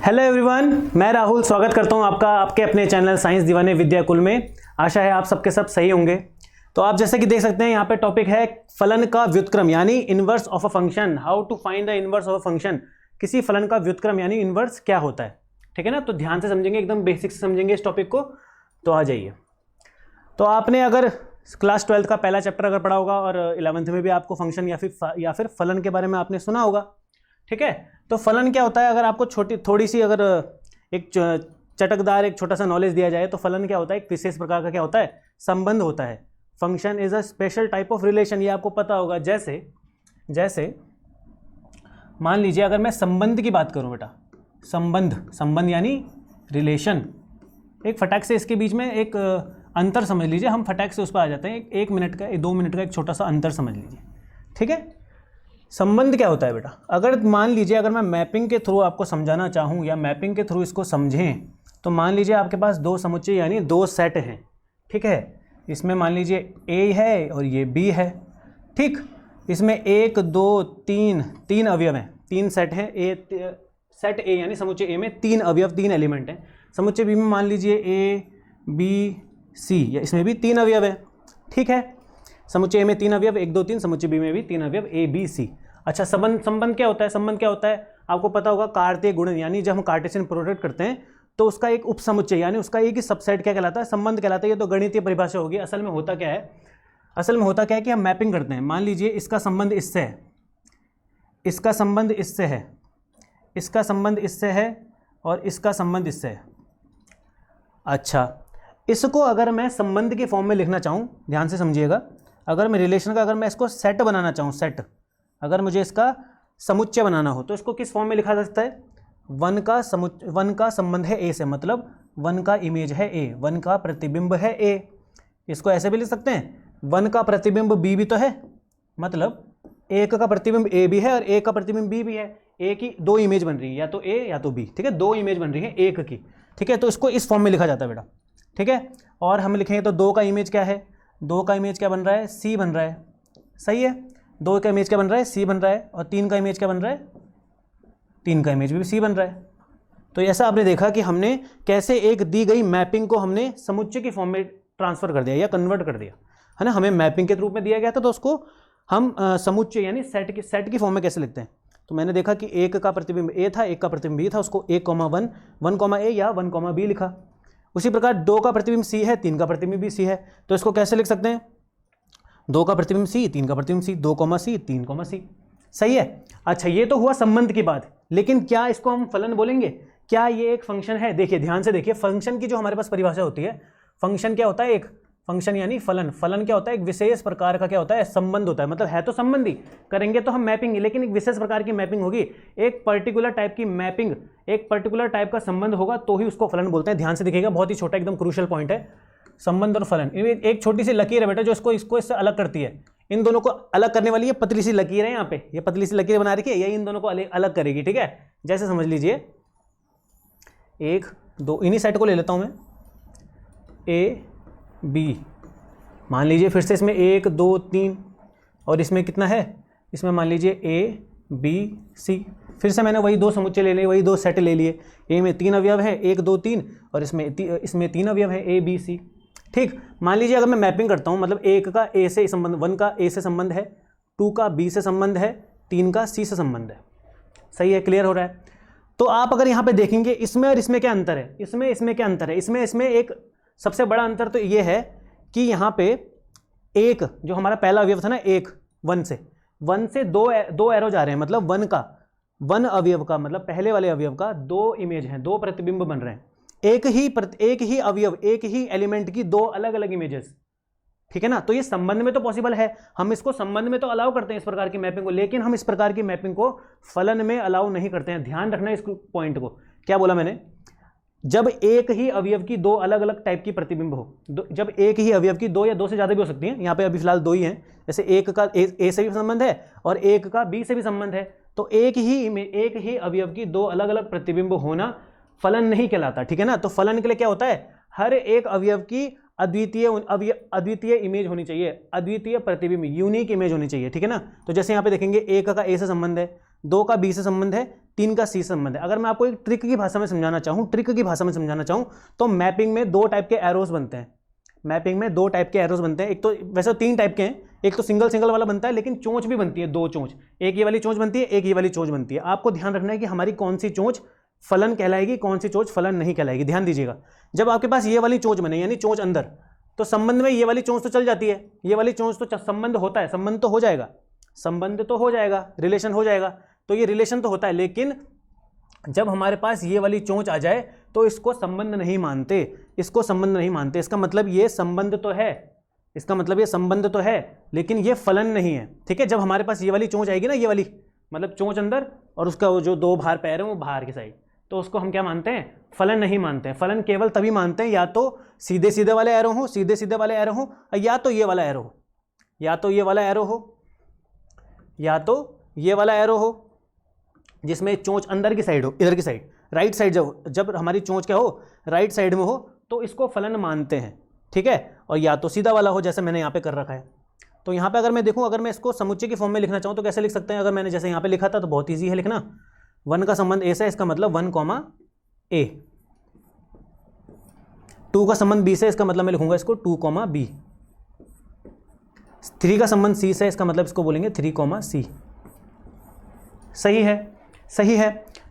Hello everyone, मैं राहुल स्वागत करता हूं आपका आपके अपने चैनल साइंस दीवाने विद्या कुल में। आशा है आप सबके सब सही होंगे। तो आप जैसे कि देख सकते हैं यहाँ पे टॉपिक है फलन का व्युत्क्रम यानी inverse of a function. How to find the inverse of a function. किसी फलन का व्युत्क्रम यानी इनवर्स क्या होता है, ठीक है ना। तो ध्यान से समझेंगे, एकदम बेसिक से समझेंगे इस टॉपिक को। तो आ जाइए। तो आपने अगर क्लास 12 का पहला चैप्टर अगर पढ़ा होगा और 11th में भी आपको फंक्शन या फिर फलन के बारे में आपने सुना होगा, ठीक है। तो फलन क्या होता है, अगर आपको थोड़ी सी अगर एक चटकदार एक छोटा सा नॉलेज दिया जाए तो फलन क्या होता है, एक विशेष प्रकार का क्या होता है, संबंध होता है। Function is a special type of relation, ये आपको पता होगा। जैसे मान लीजिए अगर मैं संबंध की बात करूं बेटा, संबंध यानी रिलेशन, एक फटाक से इसके बीच में एक अंतर समझ लीजिए। हम फटाक से उस पर आ जाते हैं। 1 मिनट का 2 मिनट का एक छोटा सा अंतर समझ लीजिए, ठीक है। संबंध क्या होता है बेटा, अगर मान लीजिए अगर मैं मैपिंग के थ्रू आपको समझाना चाहूँ या मैपिंग के थ्रू इसको समझें, तो मान लीजिए आपके पास दो समुच्चय यानी दो सेट हैं, ठीक है। इसमें मान लीजिए A है और ये B है, ठीक। इसमें 1 2 3 अवयव हैं, 3 सेट हैं। सेट A यानी समुच्चय A में 3 अवयव, 3 एलिमेंट हैं। समुच्चय B में मान लीजिए A B C, या इसमें भी 3 अवयव है, ठीक है। समुच्चय A में 3 अवयव 1 2 3, समुच्चय B में भी 3 अवयव A B C। अच्छा, संबंध क्या होता है, संबंध क्या होता है आपको पता होगा, कार्तीय गुणन, यानी जब हम कार्टेशियन प्रोडक्ट करते हैं तो उसका एक उपसमुच्चय यानी उसका एक ही सबसेट क्या कहलाता है, संबंध कहलाता है। ये तो गणितीय परिभाषा होगी। असल में होता क्या है कि हम मैपिंग करते हैं। मान लीजिए इसका संबंध इससे है, इसका संबंध इससे है, इसका संबंध इससे है और इसका संबंध इससे है। अच्छा, इसको अगर मैं संबंध के फॉर्म में लिखना चाहूँ, ध्यान से समझिएगा, अगर मैं रिलेशन का अगर मैं इसको सेट बनाना चाहूँ, सेट, अगर मुझे इसका समुच्चय बनाना हो तो इसको किस फॉर्म में लिखा जा सकता है, वन का संबंध है ए से, मतलब वन का इमेज है ए, वन का प्रतिबिंब है ए। इसको ऐसे भी लिख सकते हैं, वन का प्रतिबिंब बी भी तो है, मतलब एक का प्रतिबिंब ए भी है और एक का प्रतिबिंब बी भी है। ए की 2 इमेज बन रही है, या तो ए या तो बी, ठीक है। 2 इमेज बन रही है एक की, ठीक है। तो इसको इस फॉर्म में लिखा जाता है बेटा, ठीक है। और हम लिखेंगे तो 2 का इमेज क्या है, 2 का इमेज क्या बन रहा है, सी बन रहा है, सही है। 2 का इमेज क्या बन रहा है, सी बन रहा है। और 3 का इमेज क्या बन रहा है, 3 का इमेज भी सी बन रहा है। तो ऐसा आपने देखा कि हमने कैसे एक दी गई मैपिंग को हमने समुच्चय की फॉर्म में ट्रांसफर कर दिया या कन्वर्ट कर दिया, है ना। हमें मैपिंग के रूप में दिया गया था तो उसको हम समुच्चय यानी सेट की फॉर्म में कैसे लिखते हैं। तो मैंने देखा कि एक का प्रतिबिंब ए था, एक का प्रतिबिंब बी था, उसको 1,1 1,a या 1,b लिखा। उसी प्रकार 2 का प्रतिबिंब सी है, 3 का प्रतिबिंब भी सी है, तो इसको कैसे लिख सकते हैं, 2 का प्रतिबिंब सी, 3 का प्रतिबिंब सी, 2,c 3,c, सही है। अच्छा, ये तो हुआ संबंध की बात, लेकिन क्या इसको हम फलन बोलेंगे, क्या ये एक फंक्शन है। देखिए, ध्यान से देखिए, फंक्शन की जो हमारे पास परिभाषा होती है, फंक्शन क्या होता है, एक फंक्शन यानी फलन क्या होता है, एक विशेष प्रकार का क्या होता है, संबंध होता है। मतलब है तो संबंधी, करेंगे तो हम मैपिंग, लेकिन एक विशेष प्रकार की मैपिंग होगी, एक पर्टिकुलर टाइप की मैपिंग, एक पर्टिकुलर टाइप का संबंध होगा तो ही उसको फलन बोलते हैं। ध्यान से देखिएगा, बहुत ही छोटा एकदम क्रूशियल पॉइंट है, संबंध और फलन। एक छोटी सी लकीर है बेटा जो इसको इससे अलग करती है। इन दोनों को अलग करने वाली ये पतली सी लकीर है, यहाँ पे ये पतली सी लकीर बना रखी है, ये इन दोनों को अलग करेगी, ठीक है। जैसे समझ लीजिए 1 2, इन्हीं सेट को ले लेता हूं मैं, ए बी, मान लीजिए फिर से इसमें 1 2 3 और इसमें कितना है, इसमें मान लीजिए ए बी सी। फिर से मैंने वही 2 समुच्चय ले लिए, वही 2 सेट ले लिए। ए में 3 अवयव है, 1 2 3, और इसमें 3 अवयव है, ए बी सी, ठीक। मान लीजिए अगर मैं मैपिंग करता हूं, मतलब 1 का ए से संबंध, 1 का ए से संबंध है, 2 का बी से संबंध है, 3 का सी से संबंध है, सही है, क्लियर हो रहा है। तो आप अगर यहाँ पे देखेंगे इसमें और इसमें क्या अंतर है, इसमें क्या अंतर है, इसमें एक सबसे बड़ा अंतर तो ये है कि यहाँ पे एक जो हमारा पहला अवयव था ना, 1 से 2 एरो जा रहे हैं, मतलब 1 अवयव का, मतलब पहले वाले अवयव का 2 इमेज हैं, 2 प्रतिबिंब बन रहे हैं। एक ही अवयव, एक ही एलिमेंट की 2 अलग अलग इमेजेस, ठीक है ना। तो ये संबंध में तो पॉसिबल है, हम इसको संबंध में तो अलाउ करते हैं इस प्रकार की मैपिंग को, लेकिन हम इस प्रकार की मैपिंग को फलन में अलाउ नहीं करते हैं। ध्यान रखना इस पॉइंट को। क्या बोला मैंने, जब एक ही अवयव की 2 अलग अलग टाइप की प्रतिबिंब हो, जब एक ही अवयव की 2 या 2 से ज्यादा भी हो सकती हैं, यहाँ पे अभी फिलहाल 2 ही हैं, जैसे एक का ए से भी संबंध है और एक का बी से भी संबंध है, तो एक ही अवयव की 2 अलग अलग प्रतिबिंब होना फलन नहीं कहलाता, ठीक है ना। तो फलन के लिए क्या होता है, हर एक अवयव की अद्वितीय इमेज होनी चाहिए, अद्वितीय प्रतिबिंब, यूनिक इमेज होनी चाहिए, ठीक है ना। तो जैसे यहाँ पे देखेंगे 1 का ए से संबंध है, 2 का बी से संबंध है, 3 का सी से संबंध है। अगर मैं आपको एक ट्रिक की भाषा में समझाना चाहूँ तो मैपिंग में 2 टाइप के एरोस बनते हैं। मैपिंग में 2 टाइप के एरोस बनते हैं। एक तो वैसे 3 टाइप के हैं, एक तो सिंगल वाला बनता है, लेकिन चोंच भी बनती है, 2 चोंच, एक ये वाली चोंच बनती है, एक ये वाली चोंच बनती है। आपको ध्यान रखना है कि हमारी कौन सी चोंच फलन कहलाएगी, कौन सी चोंच फलन नहीं कहलाएगी। ध्यान दीजिएगा, जब आपके पास ये वाली चोंच बने यानी चोंच अंदर, तो संबंध में ये वाली चोंच तो चल जाती है, ये वाली चोंच तो संबंध होता है, संबंध तो हो जाएगा, रिलेशन हो जाएगा, तो ये रिलेशन तो होता है। लेकिन जब हमारे पास ये वाली चोंच आ जाए तो इसको संबंध नहीं मानते, इसका मतलब ये संबंध तो है, लेकिन ये फलन नहीं है। ठीक है, जब हमारे पास ये वाली चोंच आएगी ना, ये वाली मतलब चोंच अंदर और उसका वो जो 2 बाहर पैर हैं वो बाहर की साइड, तो उसको हम क्या मानते हैं, फलन नहीं मानते हैं। फलन केवल तभी मानते हैं या तो सीधे वाले एरो हो, या तो ये वाला एरो हो, जिसमें चोंच अंदर की साइड हो, इधर की साइड, राइट साइड जब हमारी चोंच क्या हो, राइट साइड में हो, तो इसको फलन मानते हैं। ठीक है, और या तो सीधा वाला हो, जैसे मैंने यहाँ पे कर रखा है। तो यहाँ पे अगर मैं देखूँ, अगर मैं इसको समुच्चय की फॉर्म में लिखना चाहूँ तो कैसे लिख सकते हैं? अगर मैंने जैसे यहाँ पे लिखा था तो बहुत ईजी है लिखना। 1 का संबंध ए से, इसका मतलब 1, A। 2 का संबंध बी से, इसका मतलब मैं लिखूंगा इसको 2, B। 3 का संबंध सी से, इसका मतलब इसको बोलेंगे 3, C। सही है।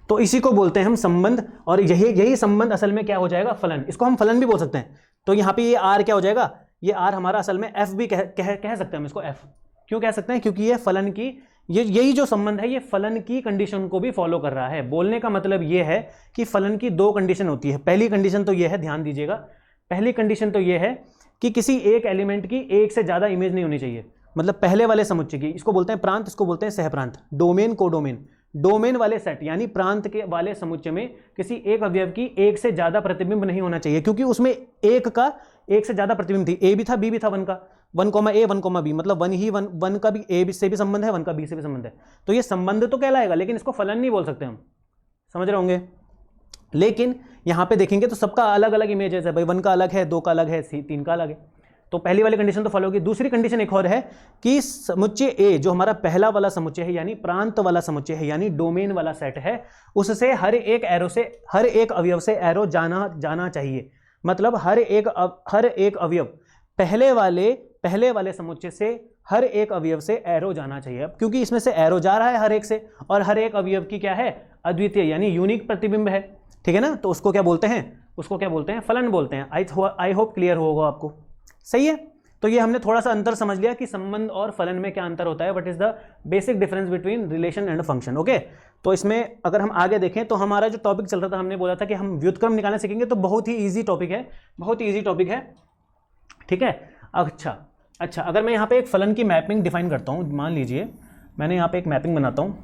तो इसी को बोलते हैं हम संबंध, और यही संबंध असल में क्या हो जाएगा, फलन। इसको हम फलन भी बोल सकते हैं। तो यहाँ पे ये आर क्या हो जाएगा, ये आर हमारा असल में एफ भी कह सकते हैं हम इसको एफ। क्यों कह सकते हैं? क्योंकि ये फलन की, यही जो संबंध है ये फलन की कंडीशन को भी फॉलो कर रहा है। बोलने का मतलब ये है कि फलन की 2 कंडीशन होती है। पहली कंडीशन तो ये है, ध्यान दीजिएगा, पहली कंडीशन तो ये है कि किसी एक एलिमेंट की एक से ज्यादा इमेज नहीं होनी चाहिए। मतलब पहले वाले समुच्चय की, इसको बोलते हैं प्रांत, इसको बोलते हैं सहप्रांत, डोमेन, कोडोमेन। डोमेन वाले सेट यानी प्रांत के वाले समुच्चय में किसी एक अवयव की एक से ज्यादा प्रतिबिंब नहीं होना चाहिए, क्योंकि उसमें एक से ज्यादा प्रतिबिंब थी, ए भी था, बी भी था, 1 का, 1, A, 1, B, मतलब 1 का भी ए से भी संबंध है, 1 का बी से भी संबंध है। तो ये संबंध तो कहलाएगा, लेकिन इसको फलन नहीं बोल सकते हम, समझ रहे होंगे। लेकिन यहां पे देखेंगे तो सबका अलग अलग इमेजेस है भाई, 1 का अलग है, 2 का अलग है, 3 का अलग है। तो पहली वाली कंडीशन तो फॉलो होगी। दूसरी कंडीशन एक और है कि समुच्चय ए, जो हमारा पहला वाला समुच्चय है यानी प्रांत वाला समुच्चय है यानी डोमेन वाला सेट है, उससे हर एक अवयव से एरो जाना चाहिए। मतलब हर एक अवयव पहले वाले समुच्चय से हर एक अवयव से एरो जाना चाहिए। अब क्योंकि इसमें से एरो जा रहा है हर एक से, और हर एक अवयव की क्या है, अद्वितीय यानी यूनिक प्रतिबिंब है। ठीक है ना, तो उसको क्या बोलते हैं, फलन बोलते हैं। आई होप क्लियर होगा आपको। सही है, तो ये हमने थोड़ा सा अंतर समझ लिया कि संबंध और फलन में क्या अंतर होता है, what is the basic difference between relation and function. Okay, तो इसमें अगर हम आगे देखें तो हमारा जो टॉपिक चल रहा था, हमने बोला था कि हम व्युत्क्रम निकालना सीखेंगे, तो बहुत ही ईजी टॉपिक है, ठीक है। अच्छा, अगर मैं यहाँ पे एक फलन की मैपिंग डिफाइन करता हूँ, मान लीजिए मैंने यहाँ पे एक मैपिंग बनाता हूँ।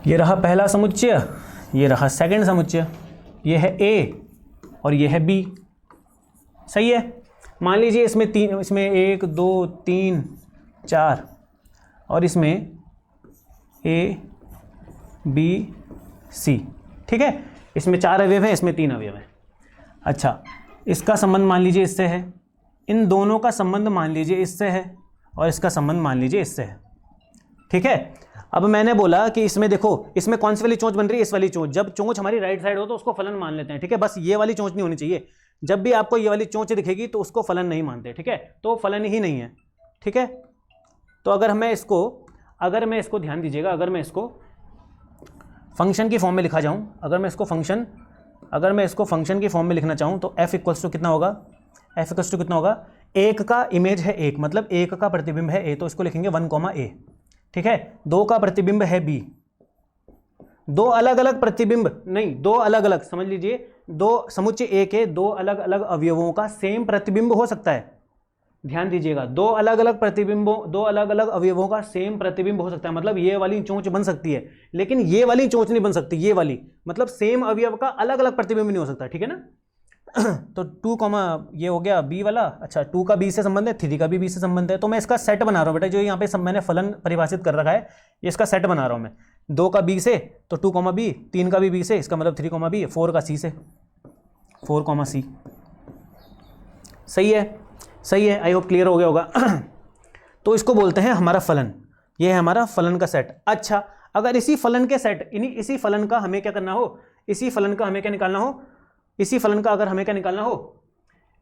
ये रहा पहला समुच्चय, ये रहा सेकंड समुच्चय, ये है ए और ये है बी। सही है, मान लीजिए इसमें 1, 2, 3, 4 और इसमें ए बी सी। ठीक है, इसमें 4 अवयव हैं, इसमें 3 अवयव हैं। अच्छा, इसका संबंध मान लीजिए इससे है, इन दोनों का संबंध मान लीजिए इससे है, और इसका संबंध मान लीजिए इससे है। ठीक है, अब मैंने बोला कि इसमें देखो, इसमें कौन सी वाली चोंच बन रही है, इस वाली चोंच। जब चोंच हमारी राइट साइड हो तो उसको फलन मान लेते हैं। ठीक है, बस ये वाली चोंच नहीं होनी चाहिए। जब भी आपको ये वाली चोंच दिखेगी तो उसको फलन नहीं मानते। ठीक है, तो फलन ही नहीं है। ठीक है, तो अगर मैं इसको ध्यान दीजिएगा, अगर मैं इसको फंक्शन की फॉर्म में लिखा जाऊं, अगर मैं इसको फंक्शन की फॉर्म में लिखना चाहूं तो f इक्वल्स टू कितना होगा, एक का इमेज है 1, मतलब 1 का प्रतिबिंब है a, तो इसको लिखेंगे 1, A। ठीक है, 2 का प्रतिबिंब है b, 2 अलग अलग प्रतिबिंब नहीं, 2 अलग अलग, समझ लीजिए, 2 समुच्चय A के 2 अलग अलग अवयवों का सेम प्रतिबिंब हो सकता है। ध्यान दीजिएगा, 2 अलग अलग अवयवों का सेम प्रतिबिंब हो सकता है। मतलब ये वाली चोंच बन सकती है, लेकिन ये वाली चोंच नहीं बन सकती। ये वाली मतलब सेम अवयव का अलग अलग प्रतिबिंब नहीं हो सकता। ठीक है ना, तो 2, ये हो गया b वाला। अच्छा, 2 का b से संबंध है, 3 का भी b से संबंध है, तो मैं इसका सेट बना रहा हूँ बेटा। जो यहाँ पे मैंने फलन परिभाषित कर रखा है, ये इसका सेट बना रहा हूँ मैं। 2 का b से तो 2, b, 3 का भी b से, इसका मतलब 3, b, 4 का c से 4, c। सही है, आई होप क्लियर हो गया होगा। तो इसको बोलते हैं हमारा फलन। ये है हमारा फलन का सेट। अच्छा, अगर इसी फलन के सेट इसी फलन का हमें क्या करना हो, इसी फलन का हमें क्या निकालना हो, इसी फलन का अगर हमें क्या निकालना हो,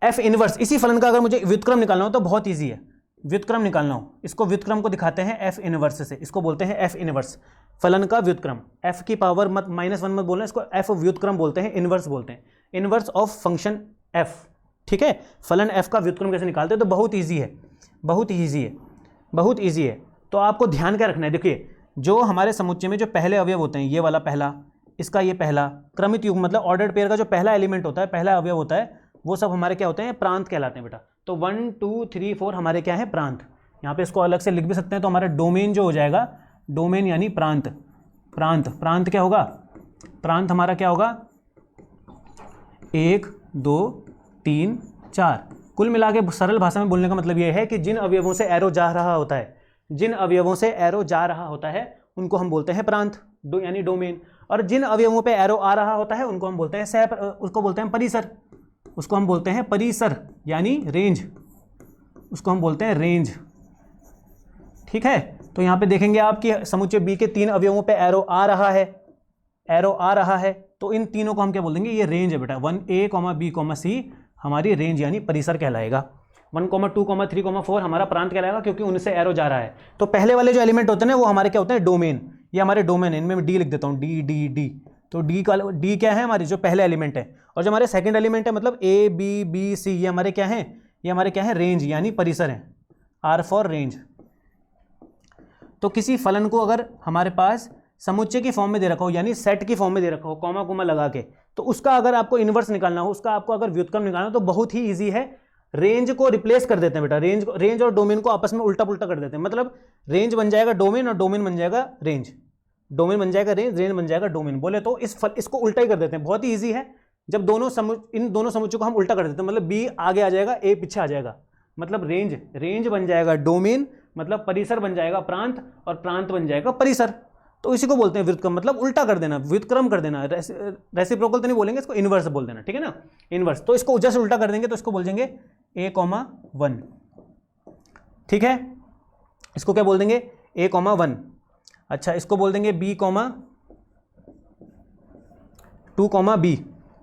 एफ इनवर्स, इसी फलन का अगर मुझे व्युत्क्रम निकालना हो तो बहुत ईजी है। व्युत्क्रम निकालना हो, इसको व्युत्क्रम को दिखाते हैं एफ इनवर्स से, इसको बोलते हैं एफ इनवर्स, फलन का व्युत्क्रम। एफ की पावर मत -1 मत बोलना, इसको एफ व्युत्क्रम बोलते हैं, इनवर्स बोलते हैं, इनवर्स ऑफ फंक्शन एफ। ठीक है, फलन एफ का व्युत्क्रम कैसे निकालते हैं, तो बहुत ईजी है, बहुत ईजी है, बहुत ईजी है। तो आपको ध्यान क्या रखना है, देखिए जो हमारे समुच्चय में जो पहले अवयव होते हैं, ये वाला पहला, इसका ये पहला, क्रमित युग्म मतलब ऑर्डर्ड पेयर का जो पहला एलिमेंट होता है, पहला अवयव होता है, वो सब हमारे क्या होते हैं, प्रांत कहलाते हैं बेटा। तो 1 2 3 4 हमारे क्या है, प्रांत। यहाँ पे इसको अलग से लिख भी सकते हैं, तो हमारा डोमेन जो हो जाएगा, डोमेन यानी प्रांत, प्रांत, प्रांत क्या होगा, प्रांत हमारा क्या होगा, 1 2 3 4। कुल मिला के सरल भाषा में बोलने का मतलब ये है कि जिन अवयवों से एरो जा रहा होता है, जिन अवयवों से एरो जा रहा होता है उनको हम बोलते हैं प्रांत, यानी डोमेन। और जिन अवयवों पे एरो आ रहा होता है उनको हम बोलते हैं उसको बोलते हैं परिसर, उसको हम बोलते हैं परिसर यानी रेंज, उसको हम बोलते हैं रेंज। ठीक है, तो यहाँ पे देखेंगे आप कि समुच्चय बी के 3 अवयवों पे एरो आ रहा है, एरो आ रहा है, तो इन तीनों को हम क्या बोल देंगे, ये रेंज है बेटा। 1A, B, C हमारी रेंज यानी परिसर कहलाएगा। 1, 2, 3, 4 हमारा प्रांत कहलाएगा क्योंकि उनसे एरो जा रहा है। तो पहले वाले जो एलिमेंट होते हैं ना वो हमारे क्या होते हैं, डोमेन। ये हमारे डोमेन है, इनमें मैं डी लिख देता हूँ, डी। तो डी क्या है, हमारी जो पहले एलिमेंट है। और जो हमारे सेकंड एलिमेंट है मतलब A, B, C, ये हमारे क्या हैं, ये हमारे क्या है, रेंज यानी परिसर है, R फॉर रेंज। तो किसी फलन को अगर हमारे पास समुच्चय की फॉर्म में दे रखा हो, यानी सेट की फॉर्म में दे रखा हो, कॉमा कोमा लगा के, तो उसका अगर आपको इनवर्स निकालना हो, उसका आपको अगर व्युत्क्रम निकालना हो, तो बहुत ही ईजी है। रेंज को रिप्लेस कर देते हैं बेटा, रेंज और डोमेन को आपस में उल्टा पुल्टा कर देते हैं। मतलब रेंज बन जाएगा डोमेन और डोमेन बन जाएगा रेंज, डोमेन बन जाएगा रेंज, रेंज बन जाएगा डोमेन। बोले तो इसको उल्टा ही कर देते हैं, बहुत ही ईजी है। जब इन दोनों समुच्चयों को हम उल्टा कर देते हैं, मतलब बी आगे आ जाएगा, ए पीछे आ जाएगा, मतलब रेंज बन जाएगा डोमेन, मतलब परिसर बन जाएगा प्रांत, और प्रांत बन जाएगा परिसर। तो इसी को बोलते हैं व्युत्क्रम, मतलब उल्टा कर देना, व्युत्क्रम कर देना। रेसिप्रोकल तो नहीं बोलेंगे, इसको इनवर्स बोल देना, ठीक है ना, इनवर्स। तो इसको जैसे उल्टा कर देंगे तो इसको बोल देंगे A, 1। ठीक है, इसको क्या बोल देंगे, A, 1। अच्छा, इसको बोल देंगे B, 2, B,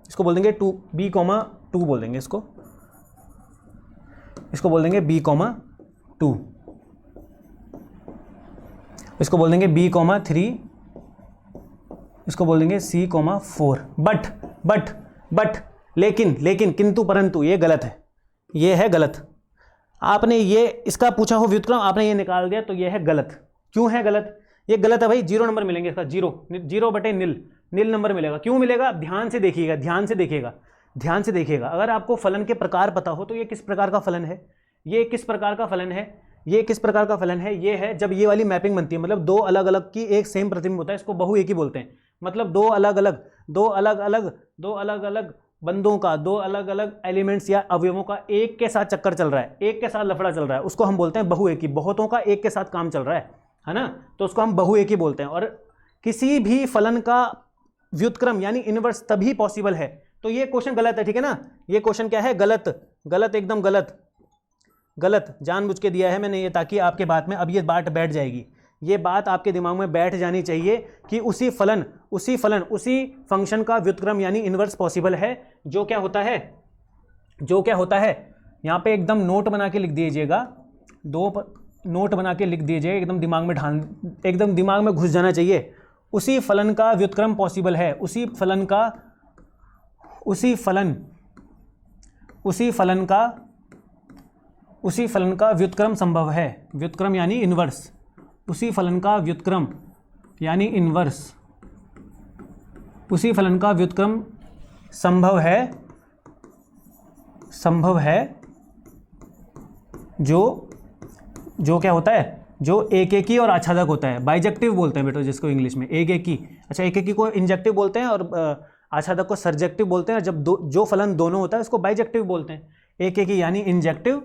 इसको बोल देंगे B, 2 बोल देंगे इसको बोल देंगे B, 2, इसको बोल देंगे B, 3, इसको बोल देंगे C, 4। बट लेकिन किंतु परंतु ये गलत है, ये है गलत। आपने ये इसका पूछा हो व्युत्क्रम, आपने ये निकाल दिया, तो ये है गलत। क्यों है गलत, ये गलत है भाई, 0 नंबर मिलेंगे इसका, 0/निल नंबर मिलेगा। क्यों मिलेगा, ध्यान से देखिएगा। अगर आपको फलन के प्रकार पता हो तो ये किस प्रकार का फलन है, ये किस प्रकार का फलन है, ये है जब ये वाली मैपिंग बनती है, मतलब दो अलग अलग की एक सेम प्रतिबिंब होता है, इसको बहु एक ही बोलते हैं। मतलब दो अलग अलग बंदों का, दो अलग अलग एलिमेंट्स या अवयवों का एक के साथ चक्कर चल रहा है, एक के साथ लफड़ा चल रहा है, उसको हम बोलते हैं बहु एक ही। बहुतों का एक के साथ काम चल रहा है ना, तो उसको हम बहु एक ही बोलते हैं। और किसी भी फलन का व्युत्क्रम यानी इनवर्स तभी पॉसिबल है। तो ये क्वेश्चन गलत है, ठीक है ना, ये क्वेश्चन क्या है, गलत, एकदम गलत जानबूझ के दिया है मैंने ये, ताकि आपके बात में अब ये बात बैठ जाएगी, ये बात आपके दिमाग में बैठ जानी चाहिए कि उसी फंक्शन का व्युत्क्रम यानी इनवर्स पॉसिबल है। जो क्या होता है यहाँ पे एकदम नोट बना के लिख दीजिएगा, नोट बना के लिख दीजिए, एकदम दिमाग में घुस जाना चाहिए। उसी फलन का व्युत्क्रम पॉसिबल है, उसी फलन का व्युत्क्रम संभव है। व्युत्क्रम यानी इनवर्स, उसी फलन का व्युत्क्रम यानी इनवर्स, उसी फलन का व्युत्क्रम संभव है जो क्या होता है, जो एक एक ही और आच्छादक होता है। बाइजेक्टिव बोलते हैं बेटा जिसको इंग्लिश में, एक एक ही। अच्छा, एक एक ही को इंजेक्टिव बोलते हैं और आच्छादक को सर्जेक्टिव बोलते हैं। जब जो फलन दोनों होता है उसको बाइजेक्टिव बोलते हैं। एक एक ही यानी इंजेक्टिव,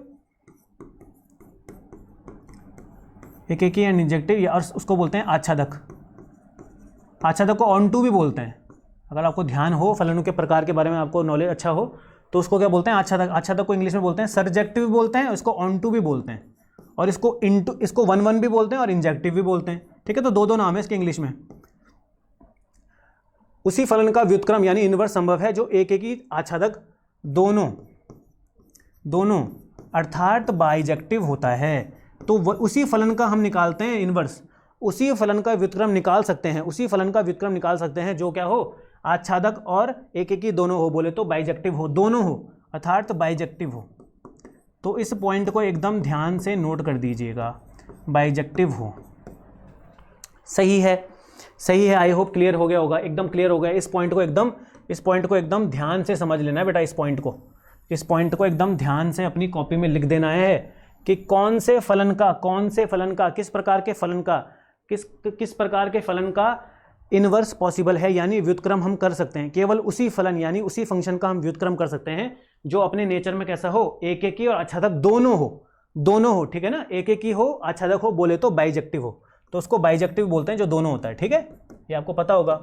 एक एक ही यानी इंजेक्टिव, और उसको बोलते हैं आच्छादक। आच्छादक को ऑन टू भी बोलते हैं। अगर आपको ध्यान हो, फलनों के प्रकार के बारे में आपको नॉलेज अच्छा हो, तो उसको क्या बोलते हैं, आच्छादक। आच्छादक को इंग्लिश में बोलते हैं सर्जेक्टिव बोलते हैं, उसको ऑन टू भी बोलते हैं। और इसको 1 भी बोलते हैं और इंजेक्टिव भी बोलते हैं, ठीक है। तो दो नाम है इसके इंग्लिश में। उसी फलन का व्युत्क्रम यानी इनवर्स संभव है जो एक ही आच्छादक दोनों अर्थात बाइजेक्टिव होता है। तो उसी फलन का हम निकालते हैं इनवर्स, उसी फलन का व्युत्क्रम निकाल सकते हैं, उसी फलन का व्युत्क्रम निकाल सकते हैं जो क्या हो, आच्छादक और एक ही दोनों हो, बोले तो बाइजेक्टिव हो, दोनों हो अर्थात बाइजेक्टिव हो। तो इस पॉइंट को एकदम ध्यान से नोट कर दीजिएगा, बाइजेक्टिव हो। सही है, सही है। आई होप क्लियर हो गया होगा, एकदम क्लियर हो गया। इस पॉइंट को एकदम ध्यान से समझ लेना है बेटा। इस पॉइंट को एकदम ध्यान से अपनी कॉपी में लिख देना है कि कौन से फलन का किस प्रकार के फलन का इनवर्स पॉसिबल है, यानी व्युत्क्रम हम कर सकते हैं। केवल उसी फलन यानी उसी फंक्शन का हम व्युत्क्रम कर सकते हैं जो अपने नेचर में कैसा हो, एक ही और आच्छादक दोनों हो, ठीक है ना। एक ही हो, आच्छादक हो, बोले तो बाइजेक्टिव हो, तो उसको बाइजेक्टिव बोलते हैं जो दोनों होता है, ठीक है। ये आपको पता होगा,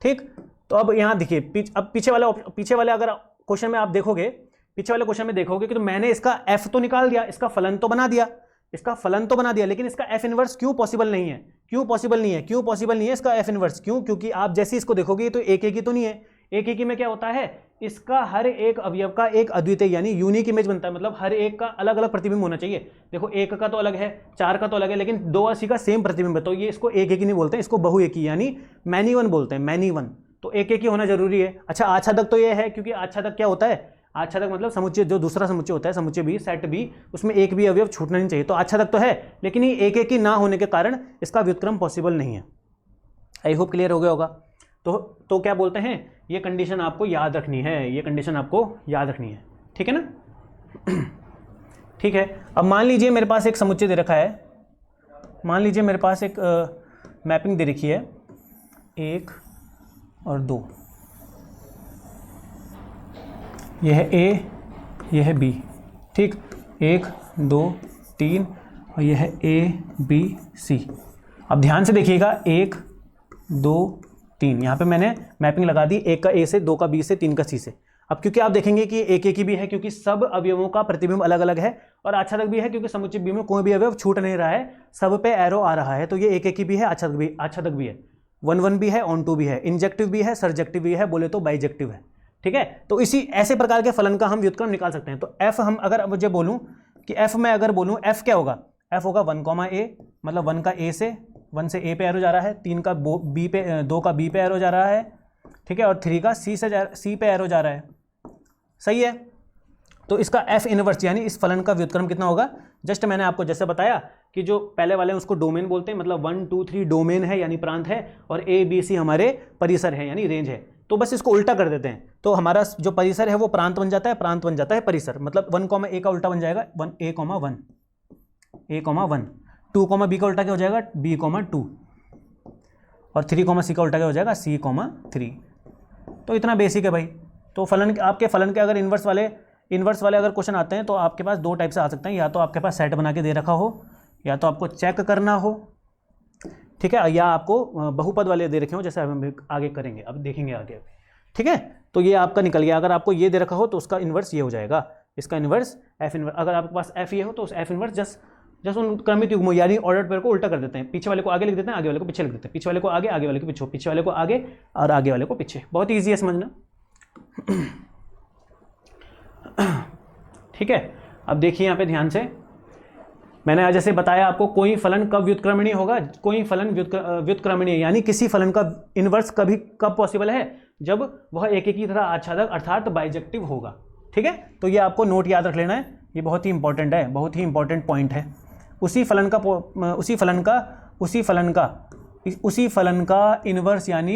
ठीक। तो अब यहाँ देखिए, पीछे वाले अगर क्वेश्चन में आप देखोगे, पीछे वाले क्वेश्चन में देखोगे कि तो मैंने इसका एफ तो निकाल दिया, इसका फलन तो बना दिया, लेकिन इसका एफ इनवर्स क्यों पॉसिबल नहीं है इसका एफ इनवर्स? क्यों? क्योंकि आप जैसे इसको देखोगे तो एक ही तो नहीं है। एक ही में क्या होता है, इसका हर एक अवयव का एक अद्वितीय यानी यूनिक इमेज बनता है, मतलब हर एक का अलग अलग प्रतिबिंब होना चाहिए। देखो एक का तो अलग है, 4 का तो अलग है, लेकिन 2 और C का सेम प्रतिबिंब है, तो ये इसको एक ही नहीं बोलते हैं, इसको बहु एक ही यानी मैनी वन बोलते हैं, मैनी वन। तो एक ही होना जरूरी है। अच्छा, आच्छादक तो ये है, क्योंकि आच्छादक क्या होता है, आच्छादक मतलब समुच्चय, जो दूसरा समुच्चय होता है, समुच्चय बी, सेट बी, उसमें एक भी अवयव छूटना नहीं चाहिए। तो आच्छादक तो है, लेकिन ये एक ही ना होने के कारण इसका व्युत्क्रम पॉसिबल नहीं है। आई होप क्लियर हो गया होगा। तो क्या बोलते हैं, ये कंडीशन आपको याद रखनी है, ठीक है ना। ठीक है। अब मान लीजिए मेरे पास एक समुच्चय दे रखा है, मान लीजिए मेरे पास एक मैपिंग दे रखी है 1 और 2, यह है A, यह है B, ठीक। 1 2 3 और यह है A B C। अब ध्यान से देखिएगा, 1 2 3, यहाँ पे मैंने मैपिंग लगा दी, 1 का A से, 2 का B से, 3 का C से। अब क्योंकि आप देखेंगे कि एक ही भी है, क्योंकि सब अवयवों का प्रतिबिंब अलग अलग है, और आच्छादक भी है क्योंकि समुच्चय B में कोई भी अवयव छूट नहीं रहा है, सब पे एरो आ रहा है, तो ये एक ही भी है, आच्छादक भी है, 1 भी है, ऑन 2 भी है, इंजेक्टिव भी है, सर्जेक्टिव भी है, बोले तो बाइजेक्टिव है, ठीक है। तो ऐसे प्रकार के फलन का हम व्युत्क्रम निकाल सकते हैं। तो एफ हम अगर मुझे बोलूं कि एफ में अगर बोलूं, एफ क्या होगा, एफ होगा 1, A, मतलब 1 का A से, 1 से A पे एरो जा रहा है, 3 का B पे, 2 का B पे एरो जा रहा है, ठीक है, और 3 का C पे एरो जा रहा है, सही है। तो इसका एफ इनवर्स यानी इस फलन का व्युत्क्रम कितना होगा, जस्ट मैंने आपको जैसे बताया कि जो पहले वाले हैं उसको डोमेन बोलते हैं, मतलब 1 2 3 डोमेन है यानी प्रांत है, और A B C हमारे परिसर है यानी रेंज है। तो बस इसको उल्टा कर देते हैं, तो हमारा जो परिसर है वो प्रांत बन जाता है, परिसर, मतलब 1, A का उल्टा बन जाएगा 1 A, 1, 2, B का उल्टा क्या हो जाएगा, B, 2, और 3, C का उल्टा क्या हो जाएगा, C, 3। तो इतना बेसिक है भाई। तो आपके फलन के अगर इन्वर्स वाले अगर क्वेश्चन आते हैं तो आपके पास 2 टाइप से आ सकते हैं, या तो आपके पास सेट बना के दे रखा हो, या तो आपको चेक करना हो, ठीक है, या आपको बहुपद वाले दे रखे हो, जैसे हम आगे करेंगे, अब देखेंगे आगे, ठीक है। तो ये आपका निकल गया। अगर आपको ये दे रखा हो तो उसका इन्वर्स ये हो जाएगा, इसका इन्वर्स एफ इन्वर्स। अगर आपके पास एफ ये हो तो उस एफ इन्वर्स जस्ट उन क्रमित युग्मों यानी ऑर्डर पेयर को उल्टा कर देते हैं, पीछे वाले को आगे लिख देते हैं, आगे वाले को पीछे लिख देते हैं, पीछे वाले को आगे, आगे वाले को पीछे, पीछे वाले को आगे और आगे वाले को पीछे। बहुत ईजी है समझना, ठीक है। अब देखिए यहाँ पे ध्यान से, मैंने आज जैसे बताया आपको, कोई फलन कब व्युत्क्रमणीय होगा, कोई फलन व्युत्क्रमणीय यानी किसी फलन का इन्वर्स कब पॉसिबल है, जब वह एक ही तरह आच्छादक अर्थात बाइजेक्टिव होगा, ठीक है। तो ये आपको नोट याद रख लेना है, ये बहुत ही इंपॉर्टेंट है, बहुत ही इंपॉर्टेंट पॉइंट है। उसी फलन का इन्वर्स यानी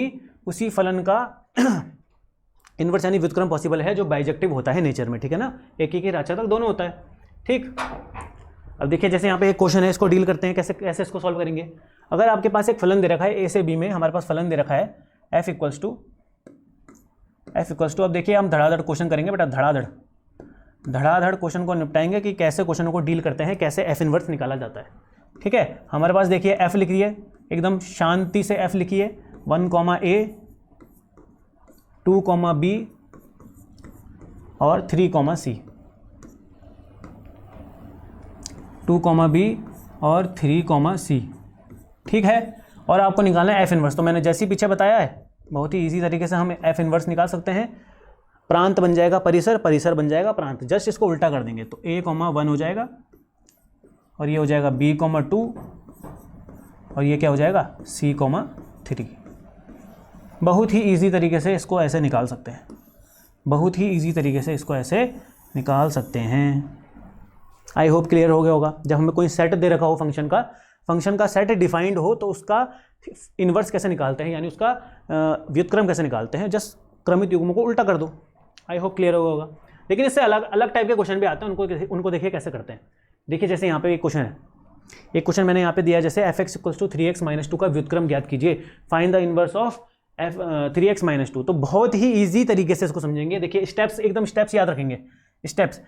इन्वर्स यानी व्युत्क्रम पॉसिबल है जो बाइजेक्टिव होता है नेचर में, ठीक है ना। एक ही आच्छादक दोनों होता है, ठीक। अब देखिए जैसे यहाँ पे एक क्वेश्चन है, इसको डील करते हैं, कैसे इसको सॉल्व करेंगे। अगर आपके पास एक फलन दे रखा है, A से B में हमारे पास फलन दे रखा है f इक्वल्स टू, अब देखिए हम धड़ाधड़ क्वेश्चन करेंगे बेटा, धड़ाधड़ क्वेश्चन को निपटाएंगे कि कैसे क्वेश्चनों को डील करते हैं, कैसे एफ इनवर्स निकाला जाता है, ठीक है। हमारे पास देखिए एफ लिखिए, एकदम शांति से एफ लिखिए, 1, A, 2, B और 3, C। 2, B और 3, C, ठीक है। और आपको निकालना है एफ इनवर्स। तो मैंने जैसे ही पीछे बताया है, बहुत ही इजी तरीके से हम एफ इनवर्स निकाल सकते हैं। प्रांत बन जाएगा परिसर, परिसर बन जाएगा प्रांत, जस्ट इसको उल्टा कर देंगे तो A,1 हो जाएगा और ये हो जाएगा B,2 और ये क्या हो जाएगा C,3। बहुत ही इजी तरीके से इसको ऐसे निकाल सकते हैं, बहुत ही इजी तरीके से इसको ऐसे निकाल सकते हैं। आई होप क्लियर हो गया होगा। जब हमें कोई सेट दे रखा हो फंक्शन का सेट डिफाइंड हो तो उसका इन्वर्स कैसे निकालते हैं, यानी उसका व्युत्क्रम कैसे निकालते हैं, जस्ट क्रमित युग्मों को उल्टा कर दो। आई होप क्लियर हो होगा। लेकिन इससे अलग अलग टाइप के क्वेश्चन भी आते हैं, उनको देखिए कैसे करते हैं। देखिए जैसे यहाँ पे एक क्वेश्चन है, एक क्वेश्चन मैंने यहाँ पे दिया है, जैसे f(x = 3x - 2) का व्युत्क्रम ज्ञात कीजिए, find the inverse of 3x - 2। तो बहुत ही ईजी तरीके से इसको समझेंगे। देखिए स्टेप्स, एकदम स्टेप्स याद रखेंगे, स्टेप्स,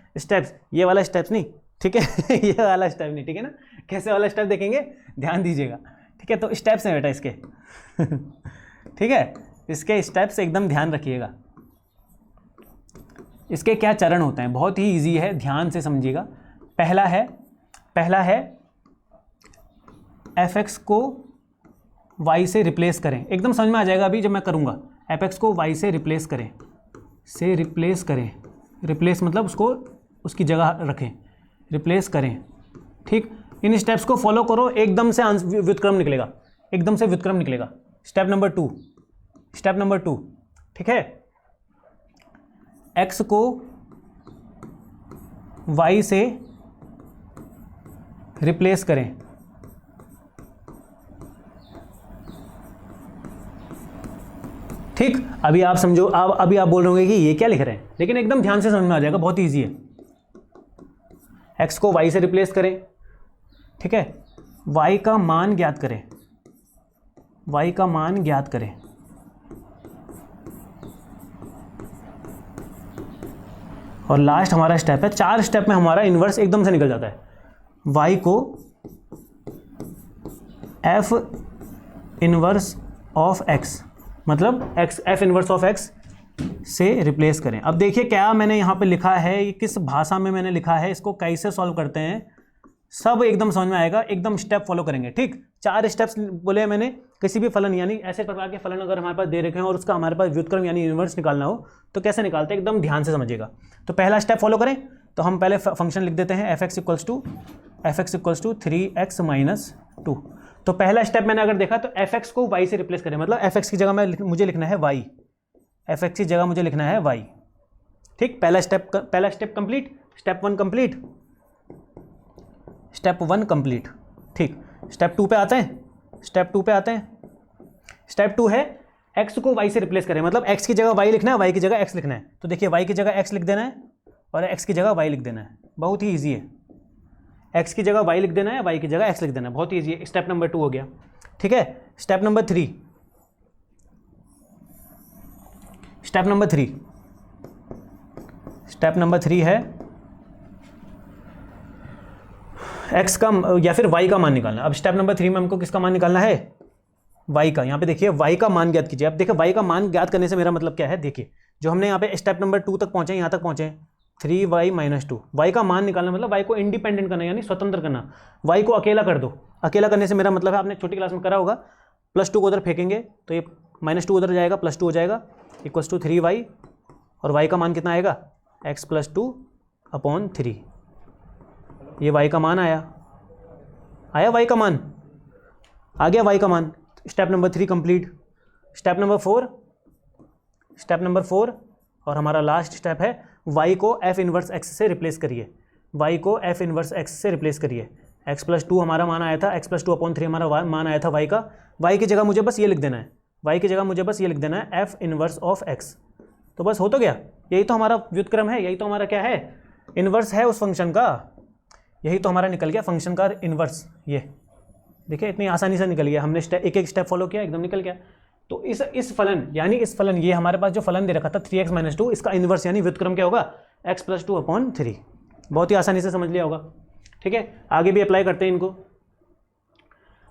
ये वाला स्टेप्स नहीं, ठीक है ये वाला स्टेप नहीं, ठीक है ना। कैसे वाला स्टेप देखेंगे, ध्यान दीजिएगा, ठीक है। तो स्टेप्स हैं बेटा इसके ठीक है, इसके स्टेप्स एकदम ध्यान रखिएगा। इसके क्या चरण होते हैं, बहुत ही इजी है, ध्यान से समझिएगा। पहला है fx को y से रिप्लेस करें, एकदम समझ में आ जाएगा अभी जब मैं करूँगा। fx को y से रिप्लेस करें, रिप्लेस मतलब उसको उसकी जगह रखें, रिप्लेस करें, ठीक। इन स्टेप्स को फॉलो करो, एकदम से व्युत्क्रम निकलेगा, एकदम से व्युत्क्रम निकलेगा। स्टेप नंबर टू, ठीक है। x को y से रिप्लेस करें, ठीक। अभी आप समझो, अभी आप बोल रहे होंगे कि ये क्या लिख रहे हैं, लेकिन एकदम ध्यान से समझ में आ जाएगा, बहुत ईजी है। x को y से रिप्लेस करें, ठीक है। y का मान ज्ञात करें, और लास्ट हमारा स्टेप है, 4 स्टेप में हमारा इन्वर्स एकदम से निकल जाता है। y को f इनवर्स ऑफ x, मतलब f इनवर्स ऑफ x से रिप्लेस करें। अब देखिए क्या मैंने यहाँ पे लिखा है, किस भाषा में मैंने लिखा है, इसको कैसे सॉल्व करते हैं, सब एकदम समझ में आएगा, एकदम स्टेप फॉलो करेंगे, ठीक। 4 स्टेप्स बोले मैंने। किसी भी फलन, यानी ऐसे प्रकार के फलन अगर हमारे पास दे रखे हैं और उसका हमारे पास व्युत्क्रम यानी इन्वर्स निकालना हो तो कैसे निकालते हैं, एकदम ध्यान से समझिएगा। तो पहला स्टेप फॉलो करें, तो हम पहले फंक्शन लिख देते हैं f(x = 3x - 2)। तो पहला स्टेप मैंने अगर देखा तो fx को y से रिप्लेस करें, मतलब fx की जगह मुझे लिखना है y, fx की जगह मुझे लिखना है y, ठीक। पहला स्टेप कंप्लीट, स्टेप 1 कंप्लीट, ठीक। स्टेप 2 पे आते हैं, स्टेप 2 है x को y से रिप्लेस करें, मतलब x की जगह y लिखना है, y की जगह x लिखना है। तो देखिए y की जगह x लिख देना है और x की जगह y लिख देना है, बहुत ही ईजी है। x की जगह y लिख देना है, y की जगह x लिख देना है, बहुत ही ईजी है। स्टेप नंबर 2 हो गया, ठीक है। स्टेप नंबर 3 है x का या फिर y का मान निकालना। अब स्टेप नंबर 3 में हमको किसका मान निकालना है, y का। यहाँ पे देखिए y का मान ज्ञात कीजिए। अब देखिए y का मान ज्ञात करने से मेरा मतलब क्या है, देखिए जो हमने यहाँ पे स्टेप नंबर 2 तक पहुँचे, यहाँ तक पहुँचे 3y - 2। y का मान निकालना मतलब y को इंडिपेंडेंट करना, यानी स्वतंत्र करना। y को अकेला कर दो। अकेला करने से मेरा मतलब है, आपने छोटी क्लास में करा होगा, +2 को उधर फेंकेंगे तो ये -2 उधर जाएगा, +2 हो जाएगा, = 3y, और y का मान कितना आएगा, x + 2/3। ये y का मान आया y का मान आ गया, y का मान। Step number 3 complete. Step number 4 और हमारा लास्ट स्टेप है, y को f इनवर्स x से रिप्लेस करिए, x + 2 हमारा मान आया था, x + 2/3 हमारा मान आया था y का। y की जगह मुझे बस ये लिख देना है, f इनवर्स ऑफ x। तो बस हो तो गया, यही तो हमारा व्युत्क्रम है, यही तो हमारा क्या है, इन्वर्स है उस फंक्शन का। यही तो हमारा निकल गया फंक्शन का इन्वर्स। ये देखिए इतनी आसानी से निकल गया, हमने एक एक स्टेप फॉलो किया, एकदम निकल गया। तो इस फलन ये हमारे पास जो फलन दे रखा था 3x - 2, इसका इन्वर्स यानी व्युत्क्रम क्या होगा, x + 2/3। बहुत ही आसानी से समझ लिया होगा, ठीक है। आगे भी अप्लाई करते हैं, इनको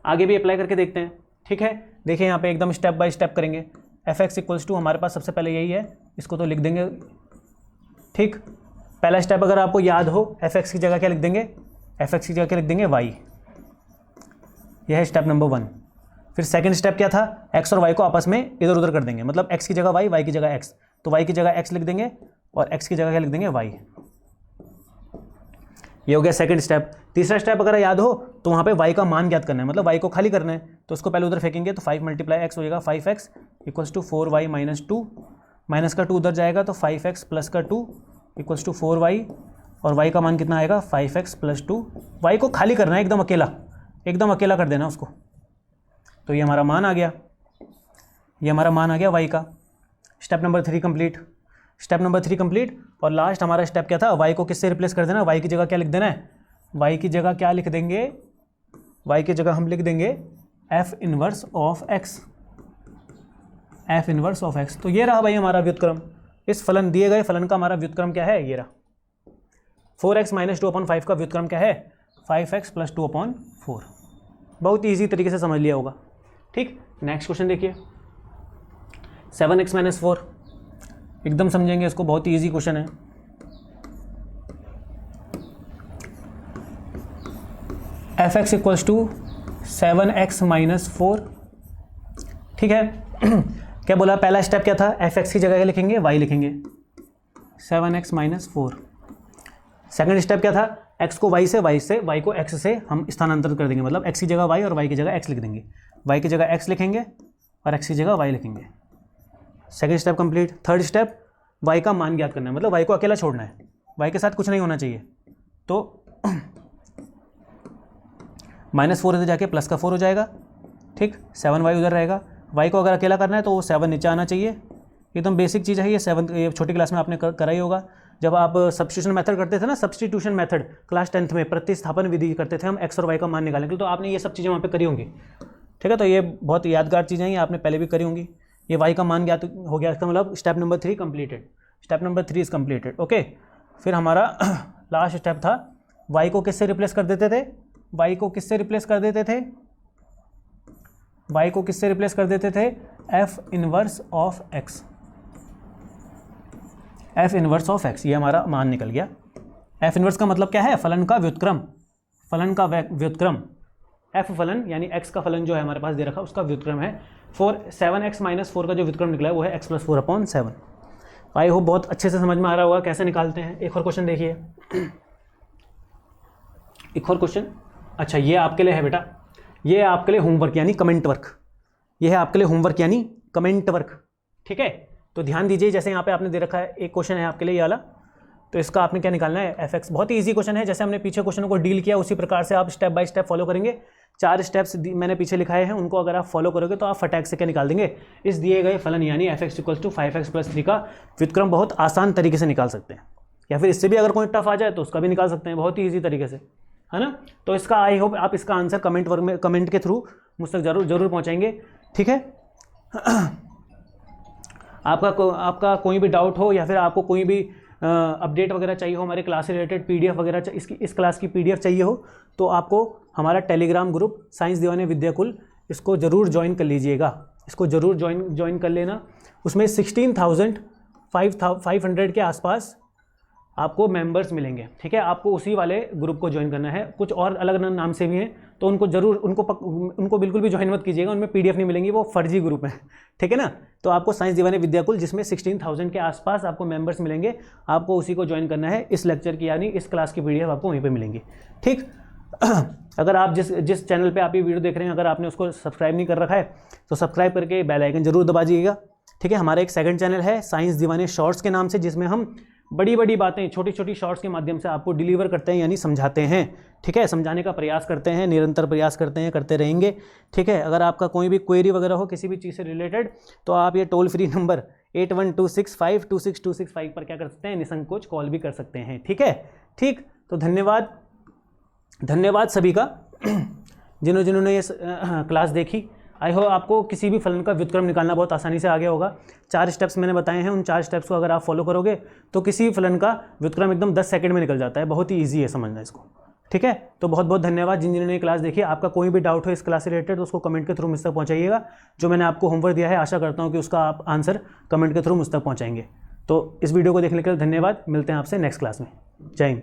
आगे भी अप्लाई करके देखते हैं, ठीक है। देखिए यहाँ पे एकदम स्टेप बाय स्टेप करेंगे। f(x = हमारे पास सबसे पहले यही है, इसको तो लिख देंगे, ठीक। पहला स्टेप अगर आपको याद हो, f(x) की जगह क्या लिख देंगे, एफ एक्स की जगह क्या लिख देंगे वाई। यह है स्टेप नंबर 1। फिर सेकंड स्टेप क्या था, एक्स और वाई को आपस में इधर उधर कर देंगे, मतलब एक्स की जगह वाई, वाई की जगह एक्स, तो वाई की जगह एक्स लिख देंगे और एक्स की जगह क्या लिख देंगे वाई। ये हो गया सेकंड स्टेप। तीसरा स्टेप अगर याद हो तो वहाँ पे वाई का मान ज्ञात करना है, मतलब वाई को खाली करना है, तो उसको पहले उधर फेंकेंगे तो 5 × x हो जाएगा 5x equals to 4y minus 2, minus का 2 उधर जाएगा तो 5x प्लस का 2 इक्वल्स टू 4y, और y का मान कितना आएगा 5x प्लस 2। वाई को खाली करना है एकदम अकेला कर देना उसको। तो ये हमारा मान आ गया, ये हमारा मान आ गया y का। Step number 3 complete. Step number 3 complete. और लास्ट हमारा स्टेप क्या था, y को किससे रिप्लेस कर देना, y की जगह क्या लिख देना है, y की जगह क्या लिख देंगे, y की जगह हम लिख देंगे f inverse of x, f inverse of x। तो ये रहा भाई हमारा व्युत्क्रम। इस फलन, दिए गए फलन का हमारा व्युत्क्रम क्या है, ये रहा। 4x माइनस 2/5 का व्युत्क्रम क्या है, 5x प्लस 2/4। बहुत ईजी तरीके से समझ लिया होगा। ठीक, नेक्स्ट क्वेश्चन देखिए, 7x माइनस 4, एकदम समझेंगे इसको, बहुत ही ईजी क्वेश्चन है। F x equals to 7x minus 4। ठीक है क्या बोला, पहला स्टेप क्या था, एफ एक्स की जगह क्या लिखेंगे, y लिखेंगे 7x माइनस 4। सेकंड स्टेप क्या था, x को y से y को x से हम स्थानांतरित कर देंगे, मतलब x की जगह y और y की जगह x लिख देंगे, y की जगह x लिखेंगे और x की जगह y लिखेंगे। Second step complete. Third step, y का मान ज्ञात करना है, मतलब y को अकेला छोड़ना है, y के साथ कुछ नहीं होना चाहिए। तो -4 इधर जाके प्लस का 4 हो जाएगा। ठीक, 7y उधर रहेगा। y को अगर अकेला करना है तो वो 7 नीचे आना चाहिए। एकदम बेसिक चीज़ है ये, 7 ये छोटी क्लास में आपने करा ही होगा। जब आप सब्स्टिट्यूशन मेथड करते थे ना, सब्स्टिट्यूशन मेथड क्लास 10th में प्रतिस्थापन विधि करते थे हम x और y का मान निकालने के लिए, तो आपने ये सब चीज़ें वहाँ पे करी होंगी। ठीक है, तो ये बहुत यादगार चीज़ें हैं, ये आपने पहले भी करी होंगी। ये y का मान ज्ञात हो गया, इसका मतलब step number 3 completed. Step number 3 is completed. Okay, फिर हमारा लास्ट स्टेप था, y को किससे रिप्लेस कर देते थे, y को किससे रिप्लेस कर देते थे, y को किससे रिप्लेस कर देते थे, f inverse of x, f inverse of x। ये हमारा मान निकल गया। f इनवर्स का मतलब क्या है, फलन का व्युत्क्रम, फलन का व्युत्क्रम। f फलन यानी x का फलन जो है हमारे पास दे रखा, उसका व्युत्क्रम है 7x माइनस 4 का जो व्युत्क्रम निकला है वो है x प्लस 4/7। आई होप बहुत अच्छे से समझ में आ रहा होगा कैसे निकालते हैं। एक और क्वेश्चन देखिए, एक और क्वेश्चन। अच्छा, ये आपके लिए है बेटा, ये है आपके लिए होमवर्क यानी कमेंट वर्क, ये है आपके लिए होमवर्क यानी कमेंट वर्क। ठीक है, तो ध्यान दीजिए, जैसे यहाँ पे आपने दे रखा है, एक क्वेश्चन है आपके लिए ये वाला, तो इसका आपने क्या निकालना है, एफ एक्स। बहुत ही ईजी क्वेश्चन है, जैसे हमने पीछे क्वेश्चन को डील किया उसी प्रकार से आप स्टेप बाय स्टेप फॉलो करेंगे। 4 स्टेप्स मैंने पीछे लिखाए हैं, उनको अगर आप फॉलो करोगे तो आप फटाक से क्या निकाल देंगे, इस दिए गए फलन यानी f x equals to 5x plus 3 का व्युत्क्रम बहुत आसान तरीके से निकाल सकते हैं। या फिर इससे भी अगर कोई टफ आ जाए तो उसका भी निकाल सकते हैं बहुत ही ईजी तरीके से, है ना। तो इसका आई होप आप इसका आंसर कमेंट वर्क में, कमेंट के थ्रू मुझ तक जरूर पहुँचाएंगे। ठीक है, आपका कोई भी डाउट हो या फिर आपको कोई भी अपडेट वगैरह चाहिए हो, हमारे क्लास से रिलेटेड पीडीएफ वगैरह इस क्लास की पीडीएफ चाहिए हो, तो आपको हमारा टेलीग्राम ग्रुप साइंस दीवाने विद्याकुल, इसको ज़रूर ज्वाइन कर लीजिएगा, इसको ज़रूर ज्वाइन कर लेना। उसमें 16,500 के आसपास आपको मेंबर्स मिलेंगे। ठीक है, आपको उसी वाले ग्रुप को ज्वाइन करना है। कुछ और अलग नाम से भी हैं, तो उनको ज़रूर उनको बिल्कुल भी ज्वाइन मत कीजिएगा, उनमें पीडीएफ नहीं मिलेंगी, वो फर्जी ग्रुप है। ठीक है ना, तो आपको साइंस दीवाने विद्याकुल जिसमें 16,000 के आसपास आपको मेंबर्स मिलेंगे, आपको उसी को ज्वाइन करना है। इस लेक्चर की यानी इस क्लास की पीडीएफ आपको वहीं पर मिलेंगी। ठीक, अगर आप जिस चैनल पर आप ये वीडियो देख रहे हैं, अगर आपने उसको सब्सक्राइब नहीं कर रखा है तो सब्सक्राइब करके बेल आइकन जरूर दबा दीजिएगा। ठीक है, हमारा एक सेकंड चैनल है साइंस दीवाने शॉर्ट्स के नाम से, जिसमें हम बड़ी बड़ी बातें छोटी छोटी शॉर्ट्स के माध्यम से आपको डिलीवर करते हैं, यानी समझाते हैं। ठीक है, समझाने का प्रयास करते हैं, निरंतर प्रयास करते हैं, करते रहेंगे। ठीक है, अगर आपका कोई भी क्वेरी वगैरह हो किसी भी चीज़ से रिलेटेड, तो आप ये टोल फ्री नंबर 8126526265 पर क्या कर सकते हैं, निसंकोच कॉल भी कर सकते हैं। ठीक है, ठीक, तो धन्यवाद सभी का जिन्होंने ये क्लास देखी। आई होप आपको किसी भी फलन का व्युत्क्रम निकालना बहुत आसानी से आ गया होगा। 4 स्टेप्स मैंने बताए हैं, उन 4 स्टेप्स को अगर आप फॉलो करोगे तो किसी भी फलन का व्युत्क्रम एकदम 10 सेकंड में निकल जाता है। बहुत ही ईजी है समझना इसको। ठीक है, तो बहुत बहुत धन्यवाद जिन्होंने ये क्लास देखी। आपका कोई भी डाउट हो इस क्लास से रिलेटेड तो उसको कमेंट के थ्रू मुझ तक पहुँचाइएगा। जो मैंने आपको होमवर्क दिया है, आशा करता हूँ कि उसका आप आंसर कमेंट के थ्रू मुझ तक पहुँचाएंगे। तो इस वीडियो को देखने के लिए धन्यवाद। मिलते हैं आपसे नेक्स्ट क्लास में। जय हिंद।